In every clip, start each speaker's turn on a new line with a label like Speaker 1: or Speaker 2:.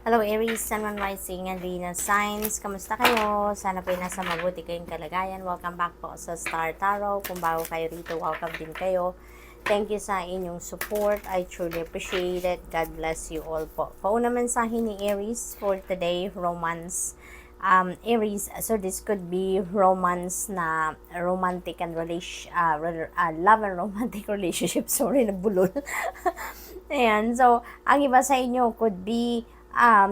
Speaker 1: Hello Aries, Sun, Moon, Rising, and Venus signs. Kamusta kayo? Sana po nasa mabuti kayong kalagayan. Welcome back po sa Star Tarot. Kung bago kayo rito, welcome din kayo. Thank you sa inyong support. I truly appreciate it. God bless you all po. Pauna mensahe ni Aries for today, romance. Aries, so this could be romance na romantic and love and romantic relationship. Sorry, nabulol. Ayan, so ang iba sa inyo could be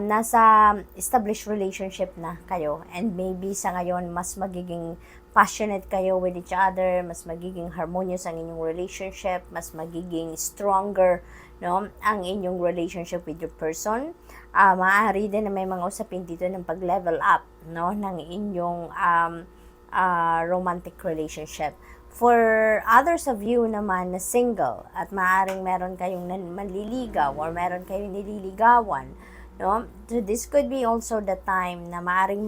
Speaker 1: nasa established relationship na kayo, and maybe sa ngayon mas magiging passionate kayo with each other, mas magiging harmonious ang inyong relationship, mas magiging stronger, no, ang inyong relationship with your person. Maaari din na may mga usapin dito ng pag-level up, no, ng inyong romantic relationship. For others of you naman na single at maaaring meron kayong manliligaw or meron kayong nililigawan, no? So this could be also the time na maaaring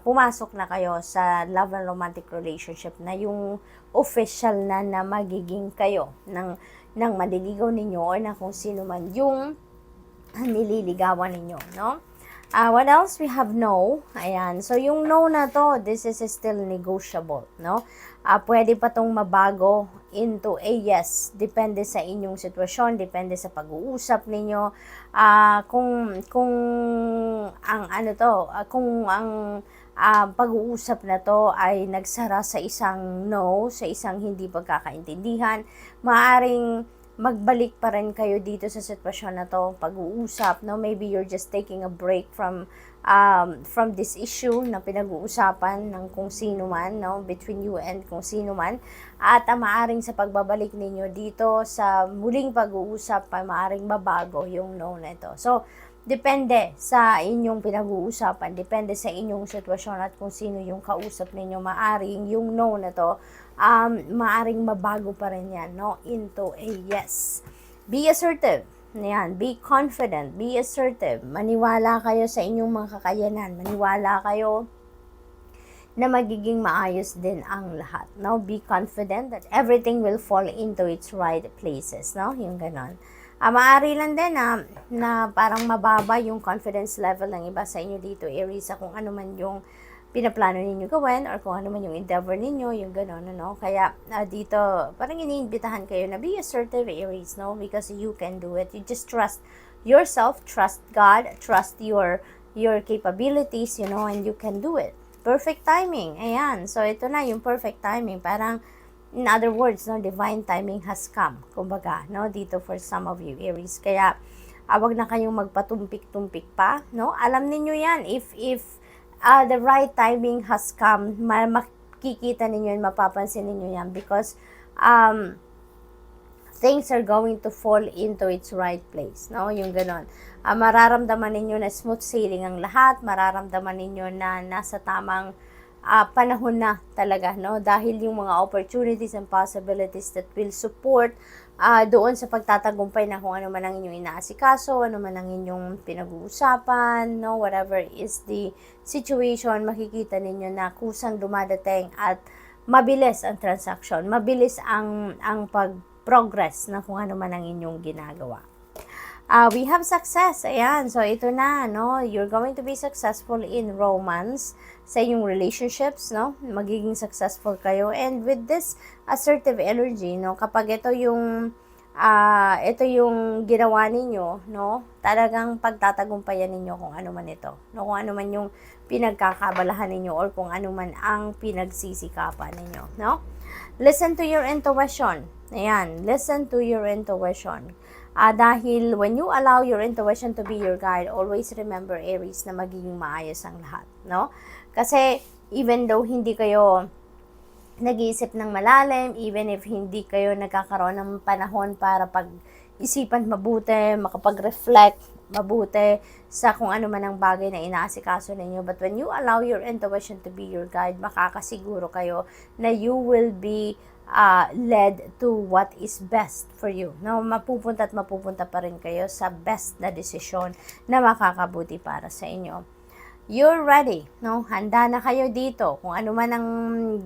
Speaker 1: pumasok na kayo sa love and romantic relationship na yung official na magiging kayo ng maliligaw ninyo or na kung sino man yung nililigawan ninyo, no? What else? We have no. Ayan. So, yung no na to, this is still negotiable, no? Pwede pa tong mabago into a yes. Depende sa inyong sitwasyon, depende sa pag-uusap ninyo. Kung ang pag-uusap na to ay nagsara sa isang no, sa isang hindi pagkakaintindihan, maaring magbalik pa rin kayo dito sa sitwasyon na to, pag-uusap, no? Maybe you're just taking a break from this issue na pinag-uusapan ng kung sino man, no? Between you and kung sino man. At maaring sa pagbabalik ninyo dito sa muling pag-uusap, maaring mabago yung no na ito. So, depende sa inyong pinag-uusapan, depende sa inyong sitwasyon at kung sino yung kausap ninyo, maaring yung no na to, maaring mabago pa rin yan, no, into a yes. Be assertive. Yan, be confident, be assertive. Maniwala kayo sa inyong mga kakayanan. Maniwala kayo na magiging maayos din ang lahat, no? Be confident that everything will fall into its right places, no? Yung ganon. Maaari lang din na parang mababa yung confidence level ng iba sa inyo dito, Aries, kung ano man yung pinaplano ninyo gawin or kung ano man yung endeavor ninyo, yung gano'n, no? Kaya dito, parang iniimbitahan kayo na be assertive, Aries, no? Because you can do it. You just trust yourself, trust God, trust your capabilities, you know, and you can do it. Perfect timing. Ayan. So, ito na yung perfect timing. Parang, in other words, no, divine timing has come. Kumbaga, no, dito for some of you, Aries. Kaya, wag na kayong magpatumpik-tumpik pa, no? Alam niyo yan. If the right timing has come, makikita ninyo yan, mapapansin ninyo yan, because things are going to fall into its right place, no? Yung ganon. Mararamdaman ninyo na smooth sailing ang lahat, mararamdaman ninyo na nasa tamang panahon na talaga, no? Dahil yung mga opportunities and possibilities that will support doon sa pagtatagumpay na kung ano man ang inyong inaasikaso, ano man ang inyong pinag-uusapan, no? Whatever is the situation, makikita ninyo na kusang dumadating at mabilis ang transaction, mabilis ang pag-progress na kung ano man ang inyong ginagawa. We have success. Ayan. So, ito na, no? You're going to be successful in romance sa inyong relationships, no? Magiging successful kayo. And with this assertive energy, no? Kapag ito yung ginawa ninyo, no? Talagang pagtatagumpayan ninyo kung ano man ito. No? Kung ano man yung pinagkakabalahan ninyo or kung ano man ang pinagsisikapan ninyo, no? Listen to your intuition. Ayan. Listen to your intuition. Dahil when you allow your intuition to be your guide, always remember, Aries, na magiging maayos ang lahat, no? Kasi even though hindi kayo nag-iisip ng malalim, even if hindi kayo nagkakaroon ng panahon para pag-isipan mabuti, makapag-reflect mabuti sa kung ano man ang bagay na inaasikaso ninyo, but when you allow your intuition to be your guide, makakasiguro kayo na you will be led to what is best for you. No, mapupunta pa rin kayo sa best na desisyon na makakabuti para sa inyo. you're ready, no? Handa na kayo dito. Kung ano man ang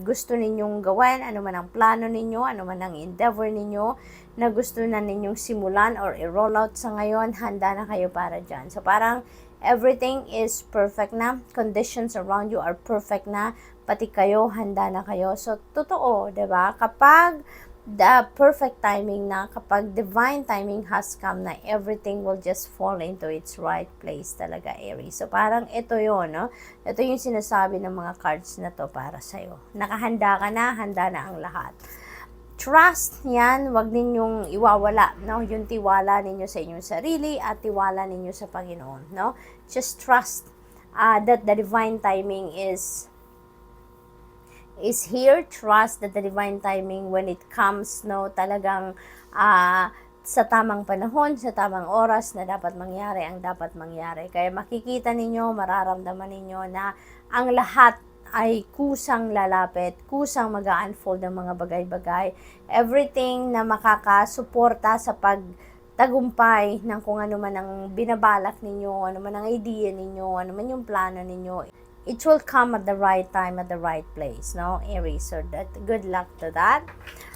Speaker 1: gusto ninyong gawin, ano man ang plano ninyo, ano man ang endeavor ninyo na gusto na ninyong simulan or i-roll out sa ngayon, handa na kayo para dyan. So parang everything is perfect na. Conditions around you are perfect na. Pati kayo, handa na kayo. So totoo, 'di ba? Kapag the perfect timing na, kapag divine timing has come na, everything will just fall into its right place talaga, Aries. So parang ito yun, no? Ito yung sinasabi ng mga cards na to para sa'yo. Nakahanda ka na, handa na ang lahat. Trust, yan, wag ninyong iwawala, no? Yung tiwala ninyo sa inyong sarili at tiwala ninyo sa Panginoon, no? Just trust that the divine timing is here. Trust that the divine timing, when it comes, no, talagang sa tamang panahon, sa tamang oras na dapat mangyari ang dapat mangyari. Kaya makikita ninyo, mararamdaman ninyo na ang lahat ay kusang lalapit, kusang mag-unfold ng mga bagay-bagay. Everything na makakasuporta sa pagtagumpay ng kung ano man ang binabalak ninyo, ano man ang idea ninyo, ano man yung plano ninyo, it will come at the right time, at the right place, no, Aries? So, good luck to that.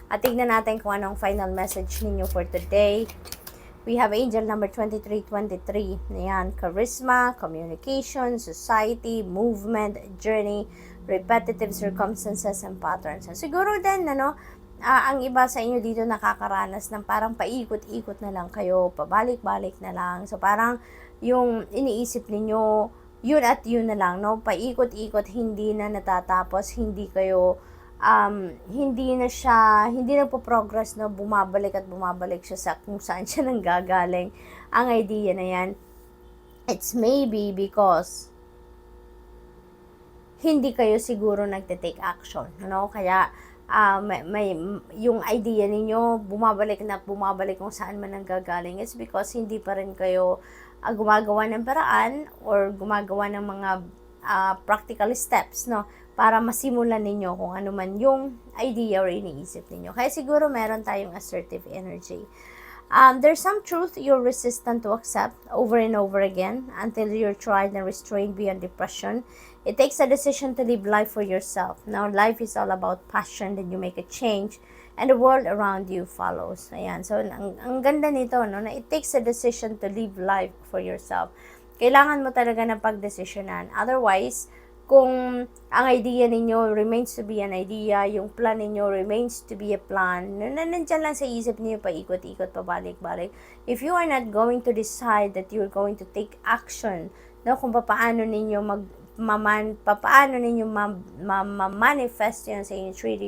Speaker 1: At tignan natin kung anong final message ninyo for today. We have angel number 2323. Ayan, charisma, communication, society, movement, journey, repetitive circumstances, and patterns. So, siguro din, ang iba sa inyo dito nakakaranas ng parang paikot-ikot na lang kayo, pabalik-balik na lang. So, parang yung iniisip ninyo, yun at yun na lang, no? Paikot-ikot, hindi na natatapos, hindi kayo, hindi na po progress, no? Bumabalik at bumabalik siya sa kung saan siya nanggagaling. Ang idea na yan, it's maybe because hindi kayo siguro nagte-take action, no? Kaya, may yung idea ninyo, bumabalik kung saan man nanggagaling. It's because hindi pa rin kayo gumagawa ng paraan or gumagawa ng mga practical steps, no, para masimulan ninyo kung ano man yung idea or iniisip ninyo. Kaya siguro meron tayong assertive energy. There's some truth you're resistant to accept over and over again until you're tried and restrained beyond depression. It takes a decision to live life for yourself. Now, life is all about passion, then you make a change and the world around you follows. Ayan. So, ang ganda nito, no, na it takes a decision to live life for yourself. Kailangan mo talaga na pagdesisyonan. Otherwise, kung ang idea ninyo remains to be an idea, yung plan ninyo remains to be a plan, nandyan lang sa isip niyo, paikot-ikot, pabalik-balik. If you are not going to decide that you're going to take action, no, kung paano ninyo paano ninyo ma-manifest yan sa inyong 3D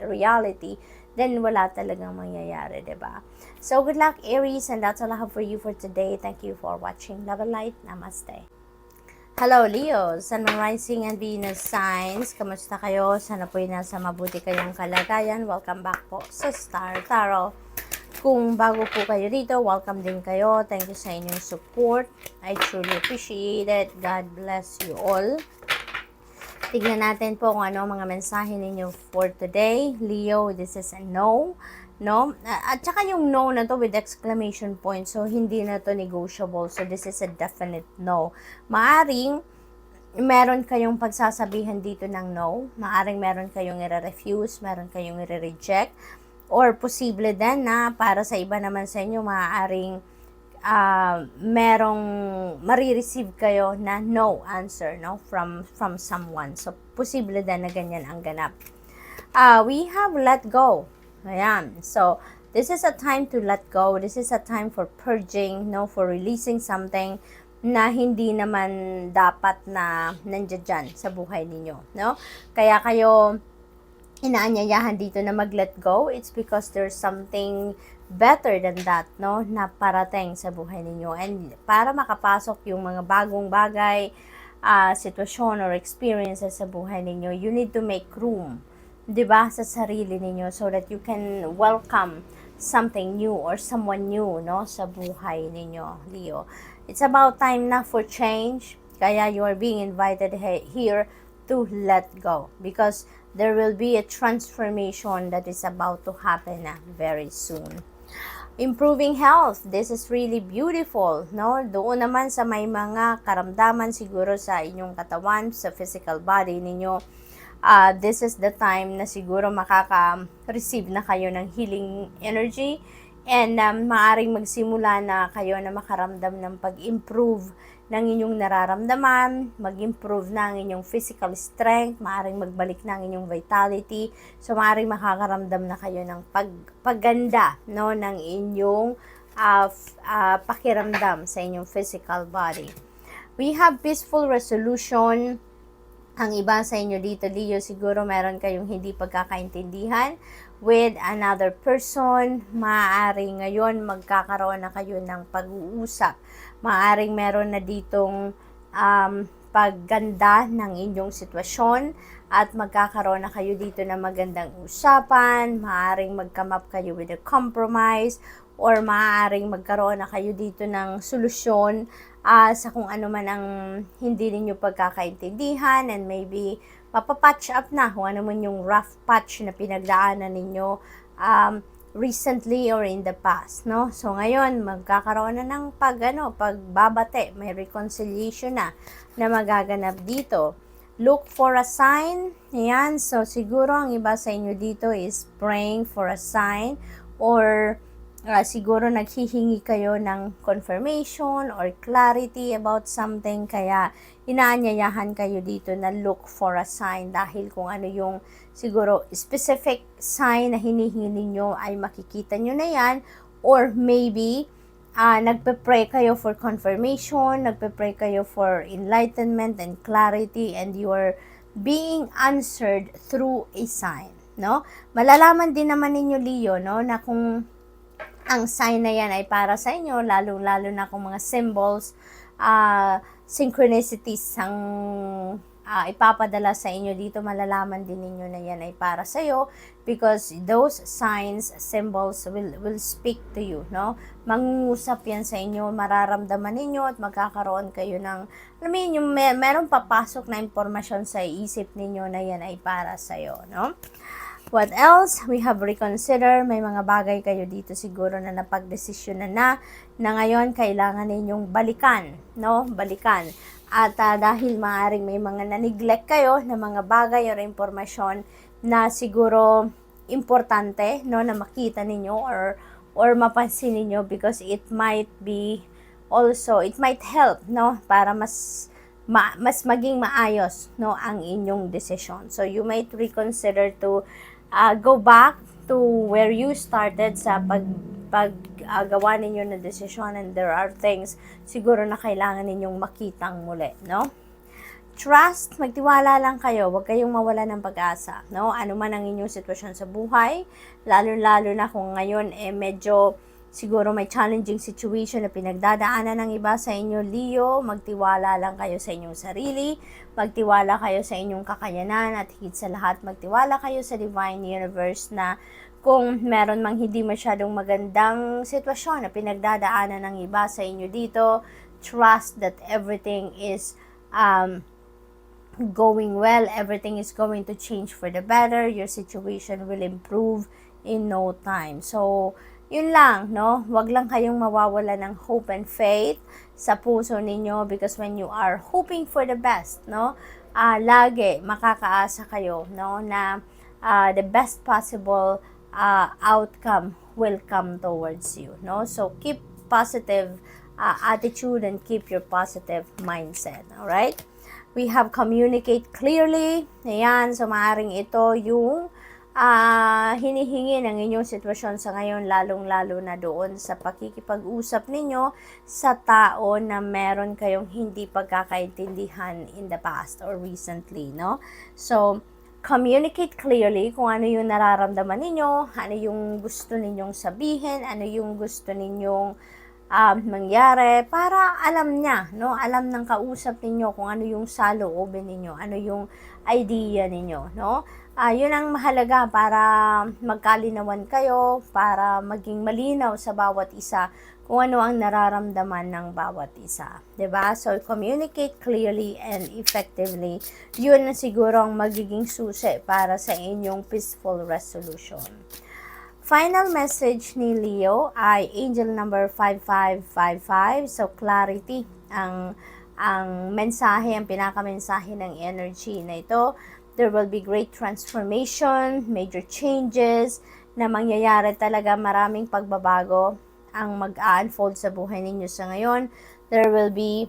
Speaker 1: reality, then wala talagang mangyayari, diba? So, good luck, Aries, and that's all I have for you for today. Thank you for watching. Love and light. Namaste. Hello, Leo. Sun, Rising, and Venus signs. Kamusta kayo? Sana po'y nasa mabuti kayong kalagayan. Welcome back po sa Star Tarot. Kung bago po kayo dito, welcome din kayo. Thank you sa inyong support. I truly appreciate it. God bless you all. Tignan natin po kung ano ang mga mensahe ninyo for today. Leo, this is a no. No? At saka yung no na to with exclamation point. So, hindi na to negotiable. So, this is a definite no. Maaring meron kayong pagsasabihan dito ng no. Maaring meron kayong i-refuse, meron kayong i-reject. Or posible din na para sa iba naman sa inyo, maaaring merong marireceive kayo na no answer, no, from someone. So, posible din na ganyan ang ganap. We have let go. Ayan. So, this is a time to let go. This is a time for purging, no, for releasing something na hindi naman dapat na nandiyan dyan sa buhay ninyo, no? Kaya kayo inaanyayahan dito na mag-let go. It's because there's something better than that, no, na parating sa buhay ninyo. And para makapasok yung mga bagong bagay, sitwasyon or experiences sa buhay ninyo, you need to make room, 'di ba, sa sarili ninyo so that you can welcome something new or someone new, no, sa buhay ninyo, Leo. It's about time na for change. Kaya you are being invited here to let go because there will be a transformation that is about to happen very soon. Improving health, this is really beautiful, no? Doon naman sa may mga karamdaman siguro sa inyong katawan, sa physical body ninyo, this is the time na siguro makaka-receive na kayo ng healing energy and maaaring magsimula na kayo na makaramdam ng pag-improve ng inyong nararamdaman, mag-improve na ang inyong physical strength, maaaring magbalik na ang inyong vitality, so maaaring makakaramdam na kayo ng pagganda, no, ng inyong pakiramdam sa inyong physical body. We have peaceful resolution. Ang iba sa inyo dito, Leo, siguro meron kayong hindi pagkakaintindihan with another person. Maaaring ngayon magkakaroon na kayo ng pag-uusap. Maaaring meron na ditong pagganda ng inyong sitwasyon at magkakaroon na kayo dito ng magandang usapan. Maaaring mag-come up kayo with a compromise or maaaring magkaroon na kayo dito ng solusyon sa kung ano man ang hindi ninyo pagkakaintindihan, and maybe mapapatch up na kung ano man yung rough patch na pinagdaanan ninyo recently or in the past, no? So ngayon magkakaroon na ng pagbabate, may reconciliation na magaganap dito. Look for a sign. Ayan, so siguro ang iba sa inyo dito is praying for a sign, or siguro naghihingi kayo ng confirmation or clarity about something, kaya inaanyayahan kayo dito na look for a sign, dahil kung ano yung siguro specific sign na hinihingi ninyo ay makikita nyo na yan, or maybe nagpe-pray kayo for confirmation, nagpe-pray kayo for enlightenment and clarity, and you are being answered through a sign, no? Malalaman din naman ninyo, Leo, no, na kung ang sign na yan ay para sa inyo, lalo na kung mga symbols, synchronicities ang ipapadala sa inyo dito, malalaman din ninyo na yan ay para sa iyo, because those signs, symbols will speak to you, no? Mangungusap yan sa inyo, mararamdaman ninyo at magkakaroon kayo ng, alam mo yun, yung merong papasok na impormasyon sa isip ninyo na yan ay para sa iyo, no? What else? We have reconsider. May mga bagay kayo dito siguro na napagdesisyonan na ngayon kailangan ninyong balikan, no? Balikan. At dahil maaaring may mga na-neglect kayo na mga bagay o impormasyon na siguro importante, no, na makita ninyo or mapansin ninyo, because it might be also, it might help, no, para mas maging maayos, no, ang inyong decision. So you might reconsider to go back to where you started sa paggawa ninyo ng desisyon, and there are things siguro na kailangan ninyong makitang muli, no? Trust, magtiwala lang kayo, huwag kayong mawala ng pag-asa, no? Ano man ang inyong sitwasyon sa buhay, lalo na kung ngayon medyo siguro may challenging situation na pinagdadaanan ng iba sa inyo, Leo, magtiwala lang kayo sa inyong sarili, magtiwala kayo sa inyong kakayanan, at higit sa lahat, magtiwala kayo sa Divine Universe na kung meron mang hindi masyadong magandang sitwasyon na pinagdadaanan ng iba sa inyo dito, trust that everything is going well, everything is going to change for the better, your situation will improve in no time. So, yun lang, no? Wag lang kayong mawawala ng hope and faith sa puso ninyo, because when you are hoping for the best, no? Lagi makakaasa kayo, no, na the best possible outcome will come towards you, no? So keep positive attitude and keep your positive mindset, all right? We have communicate clearly. Ayan, so maaaring ito yung hinihingi ng inyong sitwasyon sa ngayon, lalong-lalo na doon sa pakikipag-usap ninyo sa tao na meron kayong hindi pagkakaintindihan in the past or recently, no? So, communicate clearly kung ano yung nararamdaman ninyo, ano yung gusto ninyong sabihin, ano yung gusto ninyong mangyari, para alam niya, no? Alam ng kausap ninyo kung ano yung saloobin ninyo, ano yung idea ninyo, no? Yun ang mahalaga para magkalinawan kayo, para maging malinaw sa bawat isa kung ano ang nararamdaman ng bawat isa, 'di ba? So communicate clearly and effectively. Yun na siguro ang magiging susi para sa inyong peaceful resolution. Final message ni Leo ay angel number 5555. So, clarity ang mensahe, ang pinakamensahe ng energy na ito. There will be great transformation, major changes, na mangyayari talaga, maraming pagbabago ang mag-unfold sa buhay ninyo sa ngayon. There will be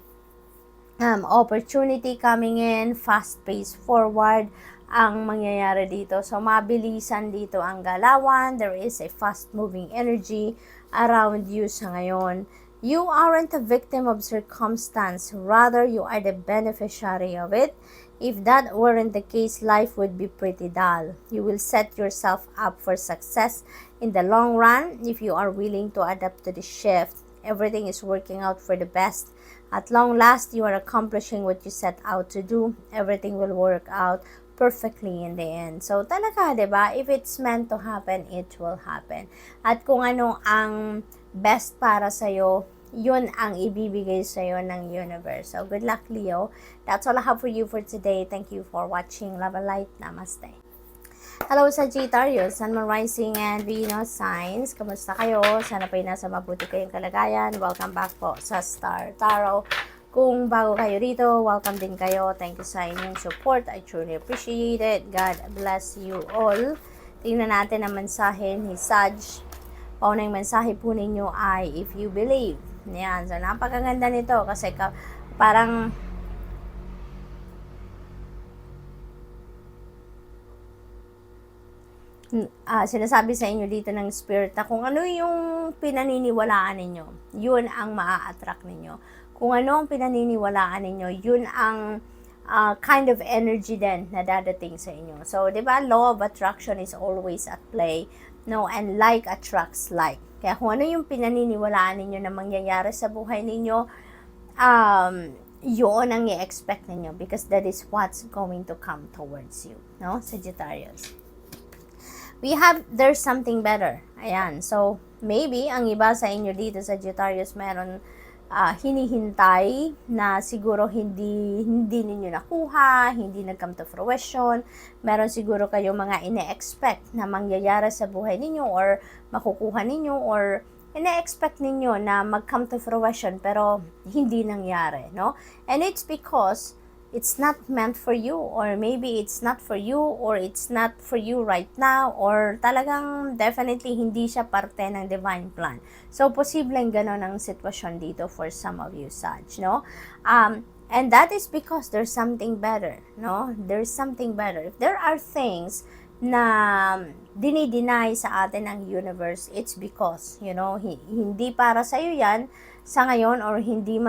Speaker 1: opportunity coming in, fast-paced forward ang mangyayari dito. So, mabilisan dito ang galawan. There is a fast-moving energy around you sa ngayon. You aren't a victim of circumstance. Rather, you are the beneficiary of it. If that weren't the case, life would be pretty dull. You will set yourself up for success in the long run if you are willing to adapt to the shift. Everything is working out for the best. At long last, you are accomplishing what you set out to do. Everything will work out perfectly in the end. So, talaga, diba? If it's meant to happen, it will happen. At kung ano ang best para sa'yo, yun ang ibibigay sa'yo ng universe. So, good luck, Leo. That's all I have for you for today. Thank you for watching. Love and light. Namaste. Hello, Sagittarius, Sun, Moon, Rising, and Venus signs. Kamusta kayo? Sana po'y nasa mabuti kayong kalagayan. Welcome back po sa Star Tarot. Kung bago kayo rito, welcome din kayo. Thank you sa inyong support. I truly appreciate it. God bless you all. Tingnan natin ang mensahe ni Sag. Paunang mensahe po ninyo ay if you believe. Yan. So, napakaganda nito kasi parang sinasabi sa inyo dito ng spirit na kung ano yung pinaniniwalaan ninyo, yun ang maa-attract ninyo. Kung ano ang pinaniniwalaan ninyo, yun ang kind of energy din na dadating sa inyo. So, di ba, law of attraction is always at play, no? And like attracts like. Kaya kung ano yung pinaniniwalaan ninyo na mangyayari sa buhay ninyo, yun ang i-expect ninyo because that is what's going to come towards you, no? Sagittarius. There's something better. Ayan. So, maybe, ang iba sa inyo dito, Sagittarius, meron hinihintay na siguro hindi ninyo nakuha, hindi nag-come to fruition. Meron siguro kayo mga ine-expect na mangyayari sa buhay ninyo or makukuha ninyo or ine-expect ninyo na mag-come to fruition pero hindi nangyari, no? And it's because it's not meant for you, or maybe it's not for you, or it's not for you right now, or talagang definitely hindi siya parte ng divine plan. So, posibleng gano'n ang sitwasyon dito for some of you, Sag, no? And that is because there's something better, no? There's something better. If there are things na dinideny sa atin ng universe, it's because, you know, hindi para sa'yo yan sa ngayon, or hindi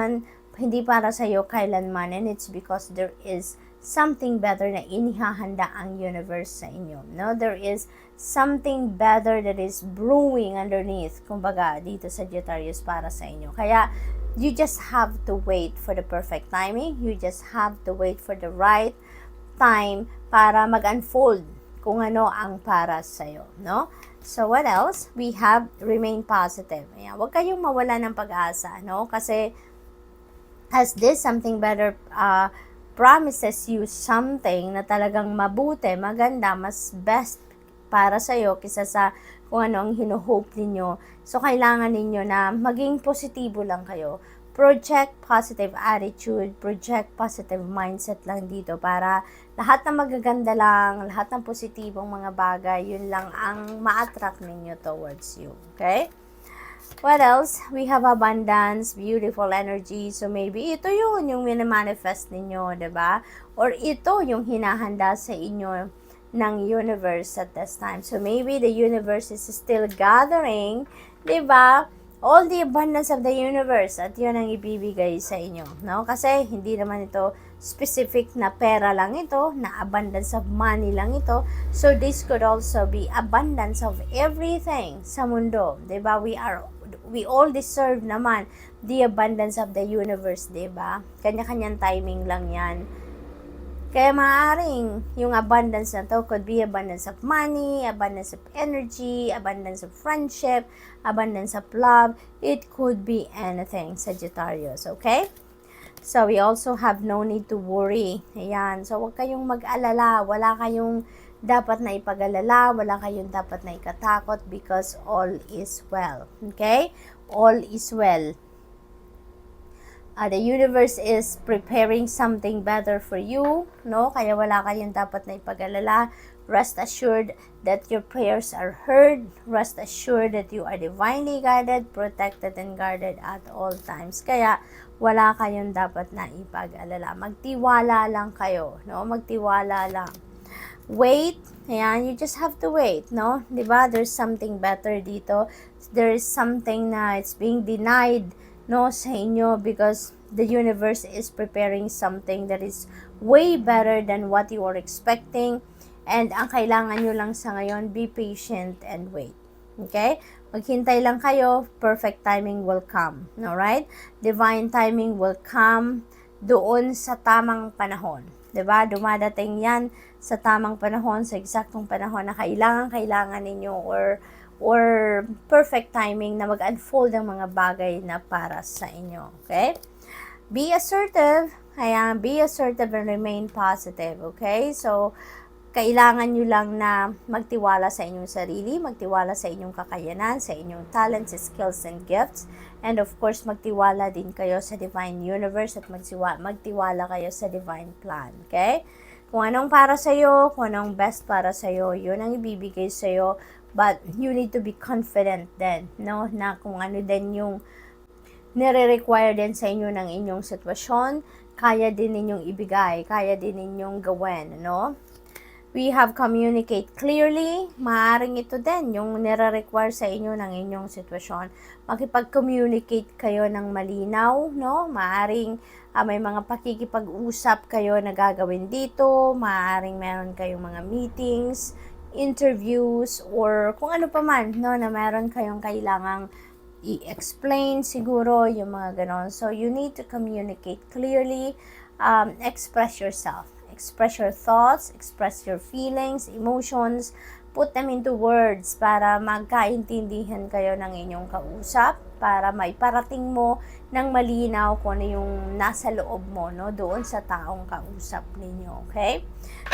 Speaker 1: para sa iyo kailanman, and it's because there is something better na inihahanda ang universe sa inyo, no? There is something better that is brewing underneath, kumbaga, dito sa Sagittarius para sa inyo. Kaya, you just have to wait for the perfect timing. You just have to wait for the right time para mag-unfold kung ano ang para sa iyo, no? So, what else? We have remain positive. Ayan, huwag kayong mawala ng pag-asa, no? Kasi, has this something better promises you something na talagang mabuti, maganda, mas best para sa'yo kisa sa kung ano ang hino-hope ninyo. So, kailangan ninyo na maging positibo lang kayo. Project positive attitude, project positive mindset lang dito para lahat ng magaganda lang, lahat ng positibong mga bagay, yun lang ang ma-attract ninyo towards you. Okay? What else? We have abundance, beautiful energy. So, maybe ito yun yung mini-manifest ninyo, diba? Or ito yung hinahanda sa inyo ng universe at this time. So, maybe the universe is still gathering, diba? All the abundance of the universe. At yun ang ibibigay sa inyo, no? Kasi, hindi naman ito specific na pera lang ito, na abundance of money lang ito. So, this could also be abundance of everything sa mundo, diba? We all deserve naman the abundance of the universe, diba? Kanya-kanyang timing lang yan. Kaya maaaring yung abundance na to could be abundance of money, abundance of energy, abundance of friendship, abundance of love. It could be anything, Sagittarius, okay? So, we also have no need to worry. Ayan. So, huwag kayong mag-alala. Wala kayong dapat na ipag-alala, wala kayong dapat na ikatakot because all is well. Okay? All is well. The universe is preparing something better for you, no? Kaya wala kayong dapat na ipag-alala. Rest assured that your prayers are heard. Rest assured that you are divinely guided, protected, and guarded at all times. Kaya wala kayong dapat na ipag-alala. Magtiwala lang kayo, no? Magtiwala lang. Wait, ayan, you just have to wait, no? Diba? There's something better dito. There is something na it's being denied, no, sa inyo because the universe is preparing something that is way better than what you are expecting. And ang kailangan nyo lang sa ngayon, be patient and wait. Okay? Maghintay lang kayo, perfect timing will come. Alright? Divine timing will come doon sa tamang panahon. Diba? Dumadating yan sa tamang panahon, sa eksaktong panahon na kailangan ninyo or perfect timing na mag-unfold ang mga bagay na para sa inyo. Okay? Be assertive. Ayan, be assertive and remain positive. Okay? So, kailangan nyo lang na magtiwala sa inyong sarili, magtiwala sa inyong kakayanan, sa inyong talents, skills, and gifts. And of course, magtiwala din kayo sa Divine Universe at magtiwala kayo sa Divine Plan. Okay? Kung anong para sa'yo, kung anong best para sa'yo, yun ang ibibigay sa'yo. But you need to be confident then, no? Na kung ano din yung nire-require din sa inyo ng inyong sitwasyon, kaya din ninyong ibigay, kaya din ninyong gawin, no? We have communicate clearly, maaring ito din yung nire-require sa inyo ng inyong sitwasyon. Makipag-communicate kayo ng malinaw, no? Maaring may mga pakikipag-usap kayo na gagawin dito, maaring meron kayong mga meetings, interviews, or kung ano pa man, no, na meron kayong kailangang i-explain siguro, yung mga ganon. So, you need to communicate clearly, express yourself. Express your thoughts, express your feelings, emotions, put them into words para magkaintindihan kayo ng inyong kausap, para maiparating mo ng malinaw kung ano yung nasa loob mo, no, doon sa taong kausap ninyo, okay?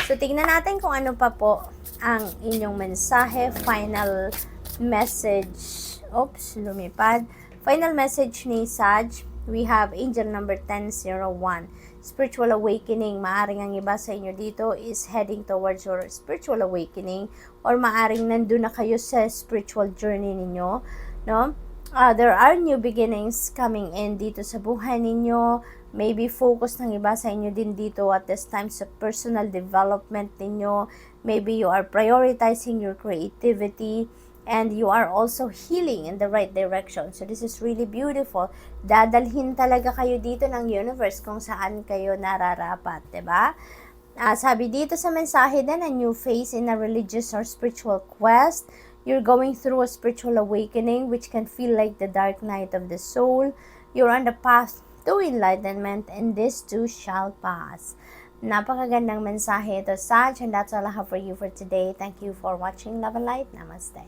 Speaker 1: So, tignan natin kung ano pa po ang inyong mensahe, final message, lumipad. Final message ni Sag, we have angel number 1001. Spiritual awakening. Maaring ang iba sa inyo dito is heading towards your spiritual awakening or maaring nandun na kayo sa spiritual journey ninyo, no? There are new beginnings coming in dito sa buhay ninyo. Maybe focus ng iba sa inyo din dito at this time sa personal development ninyo. Maybe you are prioritizing your creativity and you are also healing in the right direction. So this is really beautiful. Dadalhin talaga kayo dito ng universe kung saan kayo nararapat, diba? Sabi dito sa mensahe din, a new phase in a religious or spiritual quest. You're going through a spiritual awakening which can feel like the dark night of the soul. You're on the path to enlightenment and this too shall pass. Napakagandang mensahe ito, Sag, and that's all I have for you for today. Thank you for watching. Love and light. Namaste.